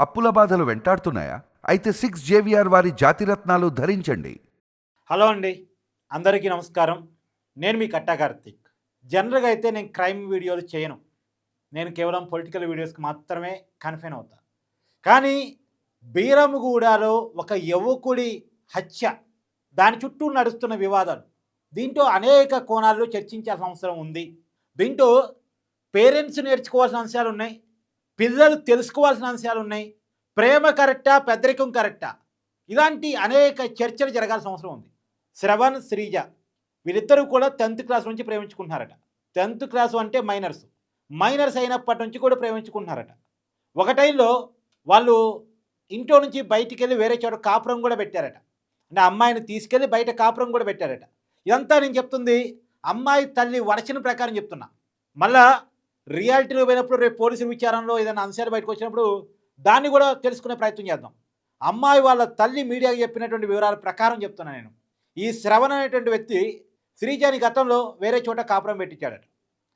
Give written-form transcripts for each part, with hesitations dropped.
అప్పుల బాధలు వెంటాడుతున్నాయా? అయితే 6 JVR వారి జాతిరత్నాలు ధరించండి. హలో అండి, అందరికీ నమస్కారం. నేను మీ కట్టా కార్తీక్. జనరల్గా అయితే నేను క్రైమ్ వీడియోలు చేయను. నేను కేవలం పొలిటికల్ వీడియోస్కి మాత్రమే కన్ఫైన్ అవుతా. కానీ బీరంగూడలో ఒక యువకుడి హత్య, దాని చుట్టూ నడుస్తున్న వివాదాలు, దీంట్లో అనేక కోణాల్లో చర్చించాల్సిన అవసరం ఉంది. దీంట్లో పేరెంట్స్ నేర్చుకోవాల్సిన అంశాలు ఉన్నాయి, పిల్లలు తెలుసుకోవాల్సిన అంశాలు ఉన్నాయి. ప్రేమ కరెక్టా, పెద్దరికం కరెక్టా, ఇలాంటి అనేక చర్చలు జరగాల్సిన అవసరం ఉంది. శ్రవణ్, శ్రీజ వీళ్ళిద్దరూ కూడా 10th క్లాస్ నుంచి ప్రేమించుకుంటున్నారట. 10th క్లాసు అంటే మైనర్స్ అయినప్పటి నుంచి కూడా ప్రేమించుకుంటున్నారట. ఒక టైంలో వాళ్ళు ఇంట్లో నుంచి బయటికి వెళ్ళి వేరే చోట కాపురం కూడా పెట్టారట. అంటే అమ్మాయిని తీసుకెళ్ళి బయట కాపురం కూడా పెట్టారట. ఇదంతా నేను చెప్తుంది అమ్మాయి తల్లి వర్షన్ ప్రకారం చెప్తున్నా. మళ్ళా రియాలిటీలో పోయినప్పుడు రేపు పోలీసుల విచారణలో ఏదైనా అంశాలు బయటకు వచ్చినప్పుడు దాన్ని కూడా తెలుసుకునే ప్రయత్నం చేద్దాం. అమ్మాయి వాళ్ళ తల్లి మీడియాకి చెప్పినటువంటి వివరాల ప్రకారం చెప్తున్నా నేను. ఈ శ్రవణ్ అనేటువంటి వ్యక్తి శ్రీజాని గతంలో వేరే చోట కాపురం పెట్టించాడట.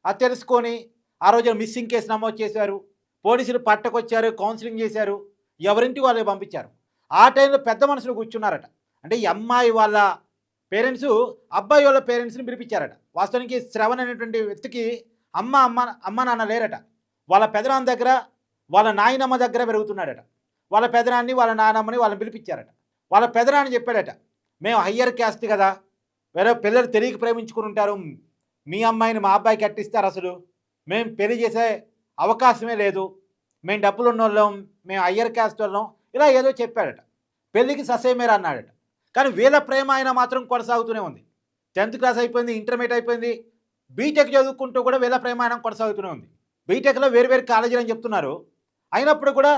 అది తెలుసుకొని ఆ రోజున మిస్సింగ్ కేసు నమోదు చేశారు. పోలీసులు పట్టకొచ్చారు, కౌన్సిలింగ్ చేశారు, ఎవరింటికి వాళ్ళకి పంపించారు. ఆ టైంలో పెద్ద మనుషులు కూర్చున్నారట. అంటే ఈ అమ్మాయి వాళ్ళ పేరెంట్స్ అబ్బాయి వాళ్ళ పేరెంట్స్ని పిలిపించారట. వాస్తవానికి శ్రవణ్ అనేటువంటి వ్యక్తికి అమ్మ నాన్న లేరట. వాళ్ళ పెదనాన్న దగ్గర, వాళ్ళ నాయనమ్మ దగ్గర పెరుగుతున్నాడట. వాళ్ళ పెదనాన్ని, వాళ్ళ నానమ్మని వాళ్ళని పిలిపించారట. వాళ్ళ పెదనాన్ని చెప్పాడట, మేము హయ్యర్ క్యాస్ట్ కదా, వేరే పిల్లలు తెలియక ప్రేమించుకుని ఉంటారు, మీ అమ్మాయిని మా అబ్బాయికి కట్టిస్తారు, అసలు మేము పెళ్లి చేసే అవకాశమే లేదు, మేము డబ్బులు ఉన్నోళ్ళం, మేము హయ్యర్ క్యాస్ట్ వాళ్ళం, ఇలా ఏదో చెప్పాడట. పెళ్ళికి ససేమేరా అన్నాడట. కానీ వీళ్ళ ప్రేమ ఆయన మాత్రం కొనసాగుతూనే ఉంది. 10th క్లాస్ అయిపోయింది, ఇంటర్మీడియట్ అయిపోయింది, బీటెక్ చదువుకుంటూ కూడా వీళ్ళ ప్రేమ ఆయన కొనసాగుతూనే ఉంది. బీటెక్లో వేరు కాలేజీలు అని చెప్తున్నారు. అయినప్పుడు కూడా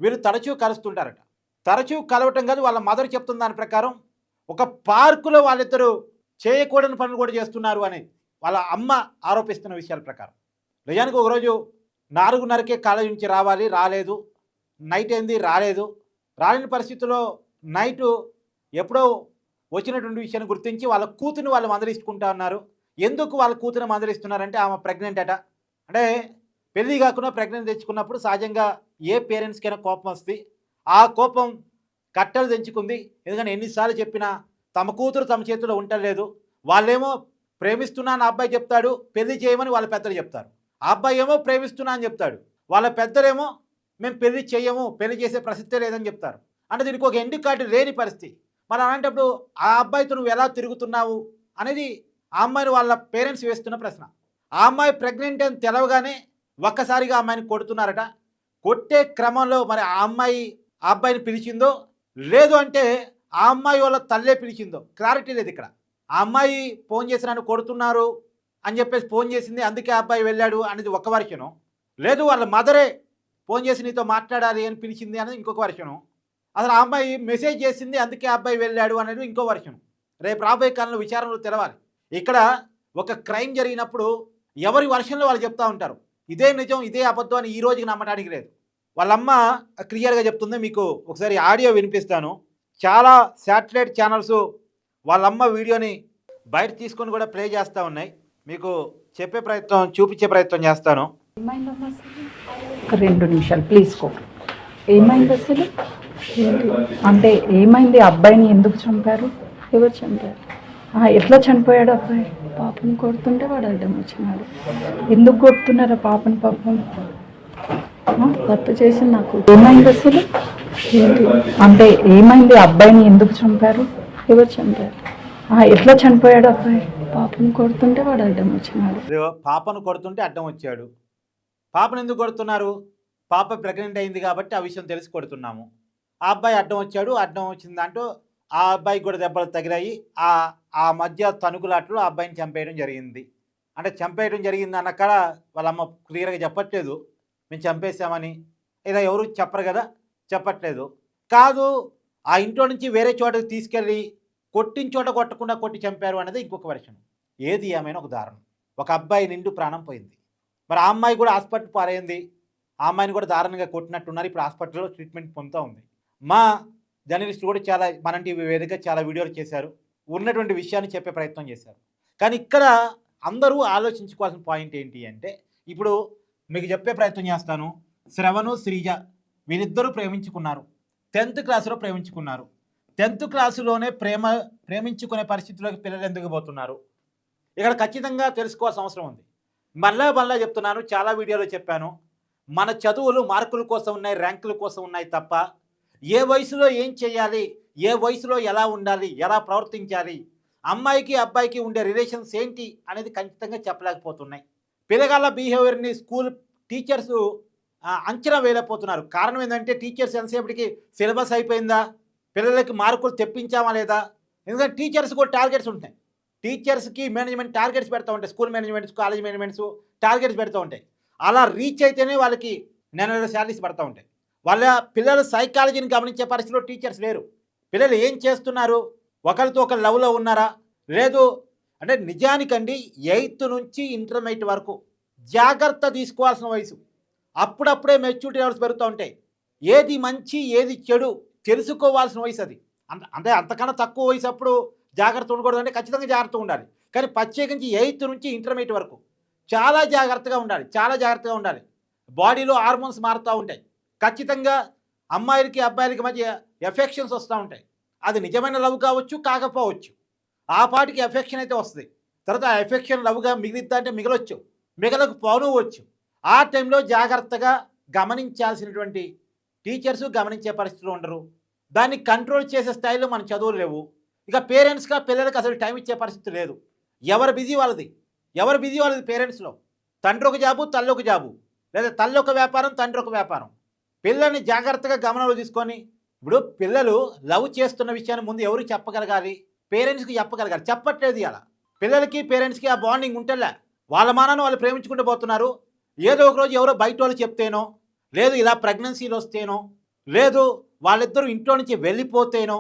వీళ్ళు తరచూ కలుస్తుంటారట. తరచూ కలవటం కాదు, వాళ్ళ మదర్ చెప్తున్న దాని ప్రకారం ఒక పార్కులో వాళ్ళిద్దరూ చేయకూడని పనులు కూడా చేస్తున్నారు అని వాళ్ళ అమ్మ ఆరోపిస్తున్న విషయాల ప్రకారం. నిజానికి ఒకరోజు 4:30కే కాలేజీ నుంచి రాలేదు, నైట్ అయింది, రాలేని పరిస్థితుల్లో నైటు ఎప్పుడో వచ్చినటువంటి విషయాన్ని గుర్తించి వాళ్ళ కూతురిని వాళ్ళు మందలించుకుంటా ఉన్నారు. ఎందుకు వాళ్ళ కూతురిని మందలిస్తున్నారంటే ఆమె ప్రెగ్నెంట్ అట. అంటే పెళ్ళి కాకుండా ప్రెగ్నెంట్ తెచ్చుకున్నప్పుడు సహజంగా ఏ పేరెంట్స్కైనా కోపం వస్తుంది. ఆ కోపం కట్టలు తెంచుకుంది. ఎందుకంటే ఎన్నిసార్లు చెప్పినా తమ కూతురు తమ చేతిలో ఉండలేదు. వాళ్ళేమో ప్రేమిస్తున్నా అని అబ్బాయి చెప్తాడు, పెళ్లి చేయమని వాళ్ళ పెద్దలు చెప్తారు. ఆ అబ్బాయి ఏమో ప్రేమిస్తున్నా అని చెప్తాడు, వాళ్ళ పెద్దలేమో మేము పెళ్లి చేయము, పెళ్లి చేసే ప్రసక్తే లేదని చెప్తారు. అంటే దీనికి ఒక ఎండు కార్డు లేని పరిస్థితి. మరి అలాంటప్పుడు ఆ అబ్బాయితో నువ్వు ఎలా తిరుగుతున్నావు అనేది ఆ అమ్మాయిని వాళ్ళ పేరెంట్స్ వేస్తున్న ప్రశ్న. ఆ అమ్మాయి ప్రెగ్నెంట్ అని తెలవగానే ఒక్కసారిగా ఆ అమ్మాయిని కొడుతున్నారట. కొట్టే క్రమంలో మరి ఆ అబ్బాయిని పిలిచిందో లేదు అంటే ఆ అమ్మాయి వాళ్ళ తల్లే పిలిచిందో క్లారిటీ లేదు ఇక్కడ. ఆ అమ్మాయి ఫోన్ చేసి నన్ను కొడుతున్నారు అని చెప్పేసి ఫోన్ చేసింది, అందుకే ఆ అబ్బాయి వెళ్ళాడు అనేది ఒక వర్షను. లేదు వాళ్ళ మదరే ఫోన్ చేసి నీతో మాట్లాడాలి అని పిలిచింది అనేది ఇంకొక వర్షను. అసలు ఆ అమ్మాయి మెసేజ్ చేసింది, అందుకే ఆ అబ్బాయి వెళ్ళాడు అనేది ఇంకో వర్షను. రేపు రాబోయే కాలంలో విచారణలో తెలవాలి. ఇక్కడ ఒక క్రైమ్ జరిగినప్పుడు ఎవరి వర్షన్లో వాళ్ళు చెప్తూ ఉంటారు. ఇదే నిజం, ఇదే అబద్ధం అని ఈ రోజుకి నమ్మడానికి లేదు. వాళ్ళమ్మ క్లియర్గా చెప్తుంది. మీకు ఒకసారి ఆడియో వినిపిస్తాను. చాలా శాటిలైట్ ఛానల్స్ వాళ్ళమ్మ వీడియోని బయట తీసుకొని కూడా ప్లే చేస్తూ ఉన్నాయి. మీకు చూపించే ప్రయత్నం చేస్తాను. ఒక 2 నిమిషాలు ప్లీజ్ కో. ఏమైంది అసలు? అంటే ఏమైంది? అబ్బాయిని ఎందుకు చంపారు? ఎవరు చంపారు? ఎట్లా చనిపోయాడు అబ్బాయి? పాపను కొడుతుంటే వాడు అడ్డం వచ్చినాడు. ఎందుకు కొడుతున్నారా పాపని? పాపం తప్పు చేసి నాకు ఏమైంది అసలు? అంటే ఏమైంది? అబ్బాయిని ఎందుకు చంపారు? ఎవరు చంపారు? ఎట్లా చనిపోయాడు అబ్బాయి? పాపను కొడుతుంటే వాడు అడ్డం వచ్చినాడు. పాపను కొడుతుంటే అడ్డం వచ్చాడు. పాపను ఎందుకు కొడుతున్నారు? పాప ప్రెగ్నెంట్ అయింది కాబట్టి ఆ విషయం తెలిసి కొడుతున్నాము. ఆ అబ్బాయి అడ్డం వచ్చాడు, అడ్డం వచ్చిందంటూ ఆ అబ్బాయికి కూడా దెబ్బలు తగిలాయి. ఆ మధ్య తణుకులాట్లు ఆ అబ్బాయిని చంపేయడం జరిగింది. అంటే చంపేయడం జరిగింది అన్నక్కడ వాళ్ళమ్మ క్లియర్గా చెప్పట్లేదు మేము చంపేసామని. ఇలా ఎవరు చెప్పరు కదా, చెప్పట్లేదు. కాదు, ఆ ఇంట్లో నుంచి వేరే చోటకి తీసుకెళ్ళి కొట్టిన చోట కొట్టకుండా కొట్టి చంపారు అనేది ఇంకొక వర్షం. ఏది ఏమైనా ఒక దారుణం. ఒక అబ్బాయి నిండు ప్రాణం పోయింది. మరి ఆ అమ్మాయి కూడా హాస్పిటల్ పారైంది. ఆ అమ్మాయిని కూడా దారుణంగా కొట్టినట్టున్నారు. ఇప్పుడు హాస్పిటల్లో ట్రీట్మెంట్ పొందుతూ ఉంది. మా జర్నలిస్టులు కూడా చాలా మన టీవీ వేదికగా చాలా వీడియోలు చేశారు, ఉన్నటువంటి విషయాన్ని చెప్పే ప్రయత్నం చేశారు. కానీ ఇక్కడ అందరూ ఆలోచించుకోవాల్సిన పాయింట్ ఏంటి అంటే, ఇప్పుడు మీకు చెప్పే ప్రయత్నం చేస్తాను. శ్రవణు, శ్రీజ వీరిద్దరూ ప్రేమించుకున్నారు. 10th క్లాసులో ప్రేమించుకున్నారు. 10th క్లాసులోనే ప్రేమించుకునే పరిస్థితిలోకి పిల్లలు ఎందుకు పోతున్నారు? ఇక్కడ ఖచ్చితంగా తెలుసుకోవాల్సిన అవసరం ఉంది. మళ్ళా చెప్తున్నాను, చాలా వీడియోలో చెప్పాను. మన చదువులు మార్కుల కోసం ఉన్నాయి, ర్యాంకుల కోసం ఉన్నాయి తప్ప ఏ వయసులో ఏం చేయాలి, ఏ వయసులో ఎలా ఉండాలి, ఎలా ప్రవర్తించాలి, అమ్మాయికి అబ్బాయికి ఉండే రిలేషన్స్ ఏంటి అనేది ఖచ్చితంగా చెప్పలేకపోతున్నాయి. పిల్లగాళ్ళ బిహేవియర్ని స్కూల్ టీచర్స్ అంచనా వేయలేకపోతున్నారు. కారణం ఏంటంటే టీచర్స్ ఎంతసేపటికి సిలబస్ అయిపోయిందా, పిల్లలకి మార్కులు తెప్పించామా లేదా. ఎందుకంటే టీచర్స్ కూడా టార్గెట్స్ ఉంటాయి. టీచర్స్కి మేనేజ్మెంట్ టార్గెట్స్ పెడతా ఉంటాయి. School managements, college managements targets పెడతా ఉంటాయి. అలా రీచ్ అయితేనే వాళ్ళకి నెల శాలరీస్ పడతా ఉంటాయి. వాళ్ళ పిల్లల సైకాలజీని గమనించే పరిస్థితిలో టీచర్స్ లేరు. పిల్లలు ఏం చేస్తున్నారు, ఒకరితో ఒకరు లవ్లో ఉన్నారా లేదు అంటే నిజానికండి 8th నుంచి ఇంటర్మీడియట్ వరకు జాగ్రత్త తీసుకోవాల్సిన వయసు. అప్పుడప్పుడే మెచ్యూరిటీ లెవెల్స్ పెరుగుతూ ఉంటాయి. ఏది మంచి ఏది చెడు తెలుసుకోవాల్సిన వయసు అది. అంటే అంతకన్నా తక్కువ వయసు అప్పుడు జాగ్రత్త ఉండకూడదు అంటే ఖచ్చితంగా జాగ్రత్తగా ఉండాలి. కానీ ప్రత్యేకించి 8th నుంచి ఇంటర్మీడియట్ వరకు చాలా జాగ్రత్తగా ఉండాలి, చాలా జాగ్రత్తగా ఉండాలి. బాడీలో హార్మోన్స్ మారుతూ ఉంటాయి. ఖచ్చితంగా అమ్మాయిలకి అబ్బాయిలకి మధ్య ఎఫెక్షన్స్ వస్తూ ఉంటాయి. అది నిజమైన లవ్ కావచ్చు, కాకపోవచ్చు. ఆ పాటికి ఎఫెక్షన్ అయితే వస్తుంది. తర్వాత ఆ ఎఫెక్షన్ లవ్గా మిగిలిద్దా అంటే మిగలొచ్చు, మిగలకపోవచ్చు. ఆ టైంలో జాగ్రత్తగా గమనించాల్సినటువంటి టీచర్స్ గమనించే పరిస్థితులు ఉండరు. దాన్ని కంట్రోల్ చేసే స్థాయిలో మన చదువులు లేవు. ఇక పేరెంట్స్గా పిల్లలకి అసలు టైం ఇచ్చే పరిస్థితి లేదు. ఎవరు బిజీ వాళ్ళది పేరెంట్స్లో. తండ్రి ఒక జాబు, తల్లి ఒక జాబు, లేదా తల్లి ఒక వ్యాపారం, తండ్రి ఒక వ్యాపారం. పిల్లల్ని జాగ్రత్తగా గమనంలో తీసుకొని, ఇప్పుడు పిల్లలు లవ్ చేస్తున్న విషయాన్ని ముందు ఎవరికి చెప్పగలగాలి, పేరెంట్స్కి చెప్పగలగాలి. చెప్పట్లేదు. అలా పిల్లలకి పేరెంట్స్కి ఆ బాండింగ్ ఉంటేలే వాళ్ళ మానాన్ని వాళ్ళు ప్రేమించుకుంటూ పోతున్నారు. ఏదో ఒక రోజు ఎవరో బయట వాళ్ళు చెప్తేనో, లేదు ఇలా ప్రెగ్నెన్సీలు వస్తేనో, లేదు వాళ్ళిద్దరూ ఇంట్లో నుంచి వెళ్ళిపోతేనో,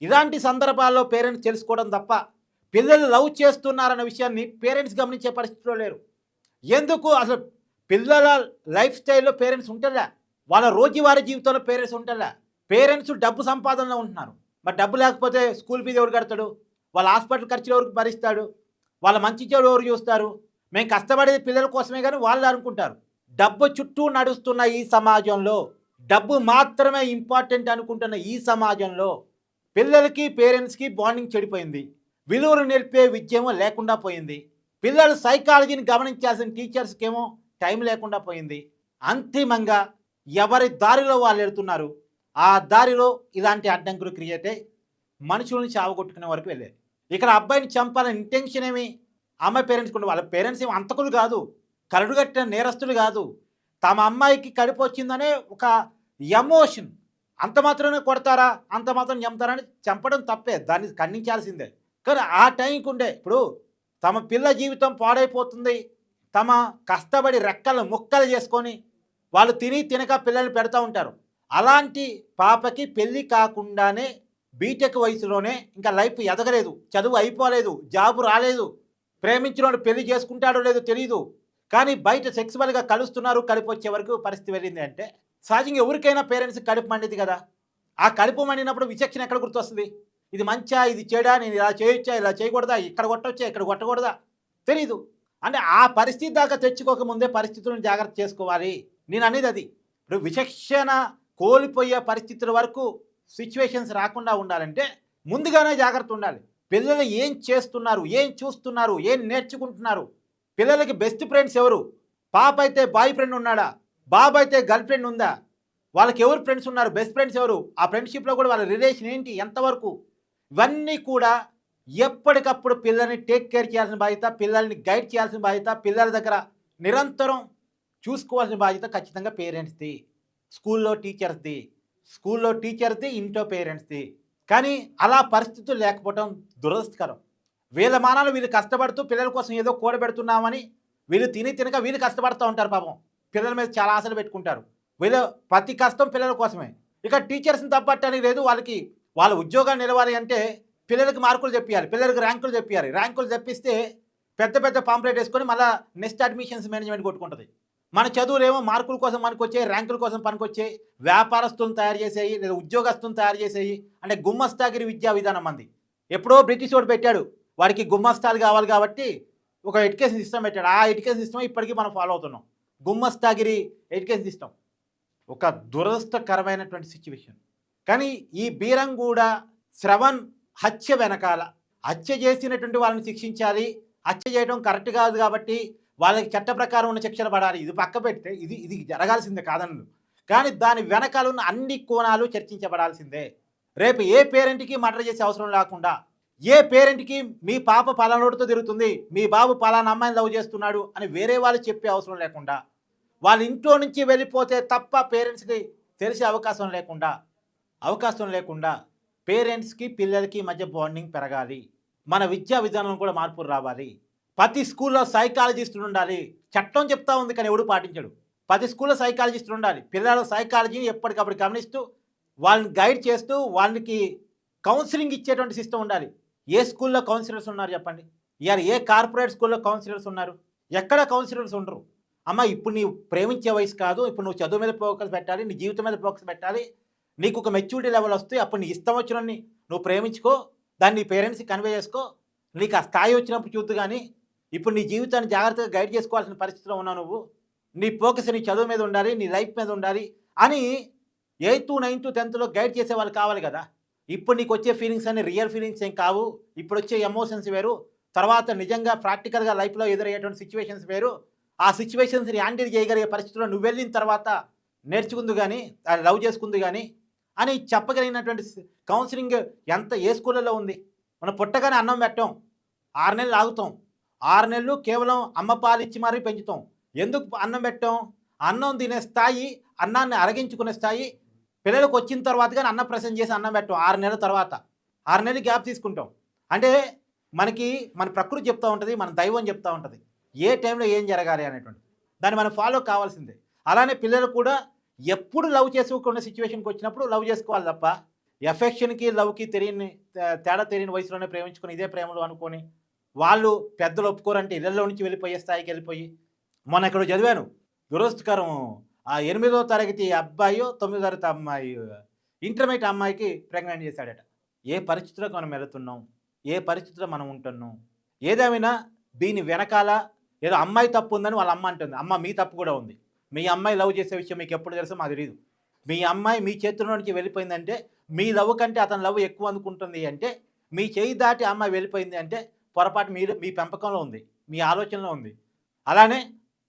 ఇలాంటి సందర్భాల్లో పేరెంట్స్ తెలుసుకోవడం తప్ప పిల్లలు లవ్ చేస్తున్నారన్న విషయాన్ని పేరెంట్స్ గమనించే పరిస్థితిలో లేరు. ఎందుకు అసలు పిల్లల లైఫ్ స్టైల్లో పేరెంట్స్ ఉంటేలే, వాళ్ళ రోజువారీ జీవితంలో పేరెంట్స్ ఉంటేలే. పేరెంట్స్ డబ్బు సంపాదనలో ఉంటున్నారు. మరి డబ్బు లేకపోతే స్కూల్ ఫీజు ఎవరు కడతాడు, వాళ్ళ హాస్పిటల్ ఖర్చులు ఎవరికి భరిస్తాడు, వాళ్ళ మంచి చెడు ఎవరు చూస్తారు. మేము కష్టపడేది పిల్లల కోసమే కానీ వాళ్ళు అనుకుంటారు. డబ్బు చుట్టూ నడుస్తున్న ఈ సమాజంలో, డబ్బు మాత్రమే ఇంపార్టెంట్ అనుకుంటున్న ఈ సమాజంలో పిల్లలకి పేరెంట్స్కి బాండింగ్ చెడిపోయింది. విలువలు నేర్పే విద్యేమో లేకుండా పోయింది. పిల్లల సైకాలజీని గమనించాల్సిన టీచర్స్కి ఏమో టైం లేకుండా పోయింది. అంతిమంగా ఎవరి దారిలో వాళ్ళు వెళ్తున్నారు. ఆ దారిలో ఇలాంటి అడ్డంకులు క్రియేట్ అయ్యి మనుషులను చావగొట్టుకునే వరకు వెళ్ళారు. ఇక్కడ అబ్బాయిని చంపాలని ఇంటెన్షన్ ఏమి అమ్మాయి పేరెంట్స్కి ఉండే. వాళ్ళ పేరెంట్స్ ఏమి అంతకులు కాదు, కరడుగట్టిన నేరస్తులు కాదు. తమ అమ్మాయికి కడుపు వచ్చిందనే ఒక ఎమోషన్. అంత మాత్రమే కొడతారా, అంత మాత్రం చంపుతారా అని చంపడం తప్పే, దాన్ని ఖండించాల్సిందే. కానీ ఆ టైంకి ఉండే ఇప్పుడు తమ పిల్ల జీవితం పాడైపోతుంది, తమ కష్టపడి రెక్కలు ముక్కలు చేసుకొని వాళ్ళు తినక పిల్లల్ని పెడతా ఉంటారు. అలాంటి పాపకి పెళ్ళి కాకుండానే బీటెక్ వయసులోనే ఇంకా లైఫ్ ఎదగలేదు, చదువు అయిపోలేదు, జాబు రాలేదు, ప్రేమించిన పెళ్లి చేసుకుంటాడో లేదో తెలియదు, కానీ బయట సెక్సువల్గా కలుస్తున్నారు. కడుపు వచ్చే వరకు పరిస్థితి వెళ్ళింది అంటే సహజంగా ఎవరికైనా పేరెంట్స్ కడుపు మండిది కదా. ఆ కడుపు మండినప్పుడు విచక్షణ ఎక్కడ గుర్తొస్తుంది? ఇది మంచా, ఇది చెడా, నేను ఇలా చేయొచ్చా, ఇలా చేయకూడదా, ఇక్కడ కొట్టొచ్చా, ఇక్కడ కొట్టకూడదా తెలీదు. అంటే ఆ పరిస్థితి దాకా తెచ్చుకోకముందే పరిస్థితులను జాగ్రత్త చేసుకోవాలి. నేను అనేది అది. ఇప్పుడు విచక్షణ కోల్పోయే పరిస్థితుల వరకు సిచ్యువేషన్స్ రాకుండా ఉండాలంటే ముందుగానే జాగ్రత్త ఉండాలి. పిల్లలు ఏం చేస్తున్నారు, ఏం చూస్తున్నారు, ఏం నేర్చుకుంటున్నారు, పిల్లలకి బెస్ట్ ఫ్రెండ్స్ ఎవరు, పాప అయితే బాయ్ ఫ్రెండ్ ఉన్నాడా, బాబు అయితే గర్ల్ ఫ్రెండ్ ఉందా, వాళ్ళకి ఎవరు ఫ్రెండ్స్ ఉన్నారు, బెస్ట్ ఫ్రెండ్స్ ఎవరు, ఆ ఫ్రెండ్షిప్లో కూడా వాళ్ళ రిలేషన్ ఏంటి, ఎంతవరకు, ఇవన్నీ కూడా ఎప్పటికప్పుడు పిల్లల్ని టేక్ కేర్ చేయాల్సిన బాధ్యత, పిల్లల్ని గైడ్ చేయాల్సిన బాధ్యత, పిల్లల దగ్గర నిరంతరం చూసుకోవాల్సిన బాధ్యత ఖచ్చితంగా పేరెంట్స్ది, స్కూల్లో టీచర్స్ది, ఇంట్లో పేరెంట్స్ది. కానీ అలా పరిస్థితులు లేకపోవడం దురదృష్టకరం. వీళ్ళ మానాలు వీళ్ళు కష్టపడుతూ పిల్లల కోసం ఏదో కూడబెడుతున్నామని వీళ్ళు తినక వీళ్ళు కష్టపడుతూ ఉంటారు. పాపం పిల్లల మీద చాలా ఆశలు పెట్టుకుంటారు. వీళ్ళ ప్రతి కష్టం పిల్లల కోసమే. ఇక టీచర్స్ని తప్పట్టడానికి లేదు. వాళ్ళకి వాళ్ళ ఉద్యోగాలు నిలవాలి అంటే పిల్లలకి మార్కులు తెప్పియాలి, పిల్లలకి ర్యాంకులు తెప్పియాలి. ర్యాంకులు తెప్పిస్తే పెద్ద పాంప్లెట్ వేసుకొని మళ్ళీ నెక్స్ట్ అడ్మిషన్స్ మేనేజ్మెంట్ కొట్టుకుంటుంది. మన చదువులేమో మార్కుల కోసం పనికొచ్చాయి, ర్యాంకుల కోసం పనికొచ్చాయి, వ్యాపారస్తులను తయారు చేసేయి, లేదా ఉద్యోగస్తులను తయారు చేసేయి. అంటే గుమ్మస్తాగిరి విద్యా విధానం మంది. ఎప్పుడో బ్రిటిష్ వాడు పెట్టాడు, వాడికి గుమ్మస్తాలు కావాలి కాబట్టి ఒక ఎడ్యుకేషన్ సిస్టమ్ పెట్టాడు. ఆ ఎడ్యుకేషన్ సిస్టమ్ ఇప్పటికీ మనం ఫాలో అవుతున్నాం. గుమ్మస్తాగిరి ఎడ్యుకేషన్ సిస్టమ్. ఒక దురదృష్టకరమైనటువంటి సిచ్యువేషన్. కానీ ఈ బీరంగూడ శ్రవణ్ హత్య వెనకాల హత్య చేసినటువంటి వాళ్ళని శిక్షించాలి, హత్య చేయడం కరెక్ట్ కాదు కాబట్టి వాళ్ళకి చట్ట ప్రకారం ఉన్న శిక్షలు పడాలి, ఇది పక్క పెడితే ఇది జరగాల్సిందే కాదన్ను. కానీ దాని వెనకాల ఉన్న అన్ని కోణాలు చర్చించబడాల్సిందే. రేపు ఏ పేరెంట్కి మర్డర్ చేసే అవసరం లేకుండా, ఏ పేరెంట్కి మీ పాప పలానోడితో తిరుగుతుంది, మీ బాబు పలానా అమ్మాయిని లవ్ చేస్తున్నాడు అని వేరే వాళ్ళు చెప్పే అవసరం లేకుండా, వాళ్ళ ఇంట్లో నుంచి వెళ్ళిపోతే తప్ప పేరెంట్స్కి తెలిసే అవకాశం లేకుండా పేరెంట్స్కి పిల్లలకి మధ్య బాండింగ్ పెరగాలి. మన విద్యా విధానం కూడా మార్పులు రావాలి. ప్రతి స్కూల్లో సైకాలజిస్టులు ఉండాలి. చట్టం చెప్తా ఉంది కానీ ఎవడు పాటించడు. ప్రతి స్కూల్లో సైకాలజిస్టులు ఉండాలి. పిల్లల సైకాలజీని ఎప్పటికప్పుడు గమనిస్తూ వాళ్ళని గైడ్ చేస్తూ వాళ్ళకి కౌన్సిలింగ్ ఇచ్చేటువంటి సిస్టమ్ ఉండాలి. ఏ స్కూల్లో కౌన్సిలర్స్ ఉన్నారు చెప్పండి? ఇవాళ ఏ కార్పొరేట్ స్కూల్లో కౌన్సిలర్స్ ఉన్నారు? ఎక్కడ కౌన్సిలర్స్ ఉండరు. అమ్మ ఇప్పుడు నీవు ప్రేమించే వయసు కాదు, ఇప్పుడు నువ్వు చదువు మీద ఫోకస్ పెట్టాలి, నీ జీవితం మీద ఫోకస్ పెట్టాలి, నీకు ఒక మెచ్యూరిటీ లెవెల్ వస్తే అప్పుడు నీ ఇష్టం వచ్చినన్ని నువ్వు ప్రేమించుకో, దాన్ని నీ పేరెంట్స్కి కన్వే చేసుకో, నీకు ఆ స్థాయి వచ్చినప్పుడు చూద్దు. కానీ ఇప్పుడు నీ జీవితాన్ని జాగ్రత్తగా గైడ్ చేసుకోవాల్సిన పరిస్థితిలో ఉన్నావు నువ్వు. నీ ఫోకస్ నీ చదువు మీద ఉండాలి, నీ లైఫ్ మీద ఉండాలి అని 8th, 9th, 10th గైడ్ చేసే వాళ్ళు కావాలి కదా. ఇప్పుడు నీకు వచ్చే ఫీలింగ్స్ అన్ని రియల్ ఫీలింగ్స్ ఏం కావు. ఇప్పుడు వచ్చే ఎమోషన్స్ వేరు, తర్వాత నిజంగా ప్రాక్టికల్గా లైఫ్లో ఎదురయ్యేటువంటి సిచ్యువేషన్స్ వేరు. ఆ సిచ్యువేషన్స్ని హ్యాండిల్ చేయగలిగే పరిస్థితుల్లో నువ్వు వెళ్ళిన తర్వాత నేర్చుకుందు కానీ లవ్ చేసుకుంది కానీ అని చెప్పగలిగినటువంటి కౌన్సిలింగ్ ఏ స్కూళ్ళలో ఉంది? మనం పుట్టగానే అన్నం పెట్టాం, 6 నెలలు ఆగుతాం, 6 నెలలు కేవలం అమ్మ పాలు ఇచ్చి మరీ పెంచుతాం. ఎందుకు అన్నం పెట్టాం? అన్నం తినే స్థాయి, అన్నాన్ని అరగించుకునే స్థాయి పిల్లలకు వచ్చిన తర్వాత కానీ అన్న ప్రసన్న చేసి అన్నం పెట్టాం. 6 నెలల తర్వాత 6 నెలలు గ్యాప్ తీసుకుంటాం. అంటే మనకి మన ప్రకృతి చెప్తూ ఉంటుంది, మన దైవం చెప్తూ ఉంటుంది ఏ టైంలో ఏం జరగాలి అనేటువంటి దాన్ని మనం ఫాలో కావాల్సిందే. అలానే పిల్లలు కూడా ఎప్పుడు లవ్ చేసుకోకుండా సిచ్యువేషన్కి వచ్చినప్పుడు లవ్ చేసుకోవాలి తప్ప ఎఫెక్షన్కి లవ్కి తేడా తెలియని వయసులోనే ప్రేమించుకొని ఇదే ప్రేమలు అనుకొని వాళ్ళు పెద్దలు ఒప్పుకోరంటే ఇళ్లలో నుంచి వెళ్ళిపోయే స్థాయికి వెళ్ళిపోయి, మొన్న ఇక్కడ చదివాను దురదృష్టకరం, ఆ 8వ తరగతి అబ్బాయి 9వ తరగతి అమ్మాయి ఇంటర్మీడియట్ అమ్మాయికి ప్రెగ్నెంట్ చేశాడట. ఏ పరిస్థితులకు మనం వెళుతున్నాం, ఏ పరిస్థితిలో మనం ఉంటున్నాం? ఏదేమైనా దీని వెనకాల ఏదో అమ్మాయి తప్పు ఉందని వాళ్ళ అమ్మ అంటుంది. అమ్మ మీ తప్పు కూడా ఉంది. మీ అమ్మాయి లవ్ చేసే విషయం మీకు ఎప్పుడు తెలుసో మాకు తెలియదు. మీ అమ్మాయి మీ చేతుల్లో నుంచి వెళ్ళిపోయిందంటే, మీ లవ్ కంటే అతని లవ్ ఎక్కువ అనుకుంటుంది అంటే, మీ చేయి దాటి అమ్మాయి వెళ్ళిపోయింది అంటే పొరపాటు మీ పెంపకంలో ఉంది, మీ ఆలోచనలో ఉంది. అలానే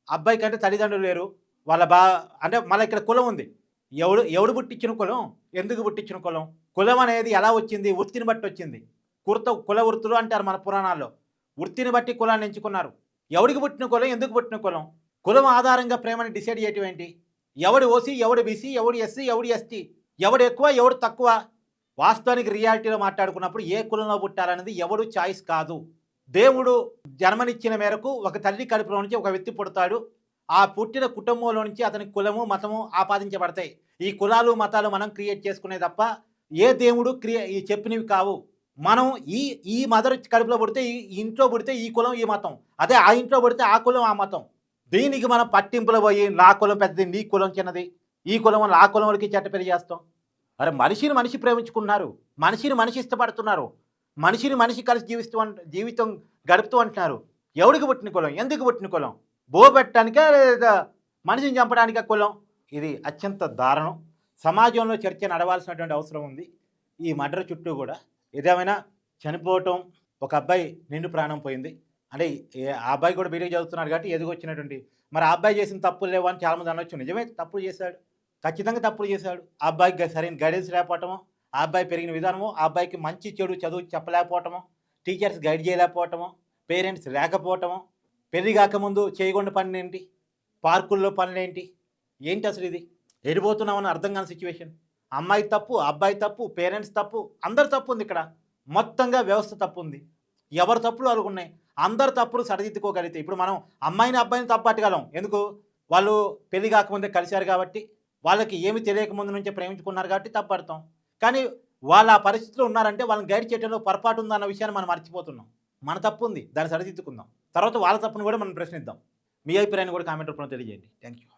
అబ్బాయి కంటే తల్లిదండ్రులు లేరు, వాళ్ళ అంటే మళ్ళీ ఇక్కడ కులం ఉంది. ఎవడు పుట్టించిన కులం, ఎందుకు పుట్టించిన కులం? కులం అనేది ఎలా వచ్చింది? వృత్తిని బట్టి వచ్చింది. కుల వృత్తులు అంటారు మన పురాణాల్లో. వృత్తిని బట్టి కులాన్ని ఎంచుకున్నారు. ఎవడికి పుట్టిన కులం, ఎందుకు పుట్టిన కులం? కులం ఆధారంగా ప్రేమని డిసైడ్ చేయటం ఏంటి? ఎవడు ఓసీ, ఎవడు బీసీ, ఎవడు ఎస్సీ, ఎవడు ఎస్టీ, ఎవడు ఎక్కువ, ఎవడు తక్కువ? వాస్తవానికి రియాలిటీలో మాట్లాడుకున్నప్పుడు ఏ కులంలో పుట్టాలనేది ఎవడు చాయిస్ కాదు. దేవుడు జన్మనిచ్చిన మేరకు ఒక తల్లి కడుపులో నుంచి ఒక వ్యక్తి పుడతాడు. ఆ పుట్టిన కుటుంబంలో నుంచి అతనికి కులము, మతము ఆపాదించబడతాయి. ఈ కులాలు, మతాలు మనం క్రియేట్ చేసుకునే తప్ప ఏ దేవుడు ఈ చెప్పినవి కావు. మనం ఈ మదర్ కడుపులో పుడితే, ఈ ఇంట్లో పుడితే ఈ కులం, ఈ మతం, అదే ఆ ఇంట్లో పుడితే ఆ కులం, ఆ మతం. దీనికి మనం పట్టింపులు పోయి నా కులం పెద్దది, నీ కులం చిన్నది, ఈ కులం ఆ కులం వరకు చెట్ట పెళ్లి చేస్తాం. అరే మనిషిని మనిషి ప్రేమించుకున్నారు, మనిషిని మనిషి ఇష్టపడుతున్నారు, మనిషిని మనిషి కలిసి జీవితం గడుపుతూ అంటున్నారు. ఎవడికి పుట్టిన కులం, ఎందుకు పుట్టిన కులం? బోబెట్టడానికే లేదా మనిషిని చంపడానికే కులం? ఇది అత్యంత దారుణం. సమాజంలో చర్చ నడవాల్సినటువంటి అవసరం ఉంది ఈ మర్డర్ చుట్టూ కూడా. ఏదేమైనా చనిపోవటం, ఒక అబ్బాయి నిండు ప్రాణం పోయింది అంటే ఆ అబ్బాయి కూడా బీటెక్ చదువుతున్నాడు కాబట్టి ఎదుగొచ్చినటువంటి, మరి ఆ అబ్బాయి చేసిన తప్పులు లేవు అని చాలామంది అనొచ్చు. నిజమే, తప్పులు చేశాడు, ఖచ్చితంగా తప్పులు చేశాడు. ఆ అబ్బాయికి సరైన గైడెన్స్ లేకపోవటము, ఆ అబ్బాయి పెరిగిన విధానము, ఆ అబ్బాయికి మంచి చెడు చదువు చెప్పలేకపోవటము, టీచర్స్ గైడ్ చేయలేకపోవటము, పేరెంట్స్ లేకపోవటము, పెళ్లి కాకముందు చేయకుండా పనులు ఏంటి, పార్కుల్లో పనులు ఏంటి అసలు ఇది ఎడిపోతున్నామని అర్థం కాని సిచ్యువేషన్. అమ్మాయి తప్పు, అబ్బాయి తప్పు, పేరెంట్స్ తప్పు, అందరు తప్పు ఉంది ఇక్కడ. మొత్తంగా వ్యవస్థ తప్పు ఉంది. ఎవరు తప్పులు వాళ్ళకు ఉన్నాయి. అందరు తప్పులు సరిదిద్దుకోగలిగితే ఇప్పుడు మనం అమ్మాయిని అబ్బాయిని తప్పు పట్టగలం. ఎందుకు? వాళ్ళు పెళ్లి కాకముందే కలిశారు కాబట్టి, వాళ్ళకి ఏమి తెలియకముందు నుంచే ప్రేమించుకున్నారు కాబట్టి తప్పు పడతాం. కానీ వాళ్ళ ఆ పరిస్థితిలో ఉన్నారంటే వాళ్ళని గైడ్ చేయడంలో పొరపాటు ఉందన్న విషయాన్ని మనం మర్చిపోతున్నాం. మన తప్పు ఉంది, దాన్ని సరిదిద్దుకుందాం. తర్వాత వాళ్ళ తప్పును కూడా మనం ప్రశ్నిద్దాం. మీ అభిప్రాయాన్ని కూడా కామెంట్ రూపంలో తెలియజేయండి. Thank you.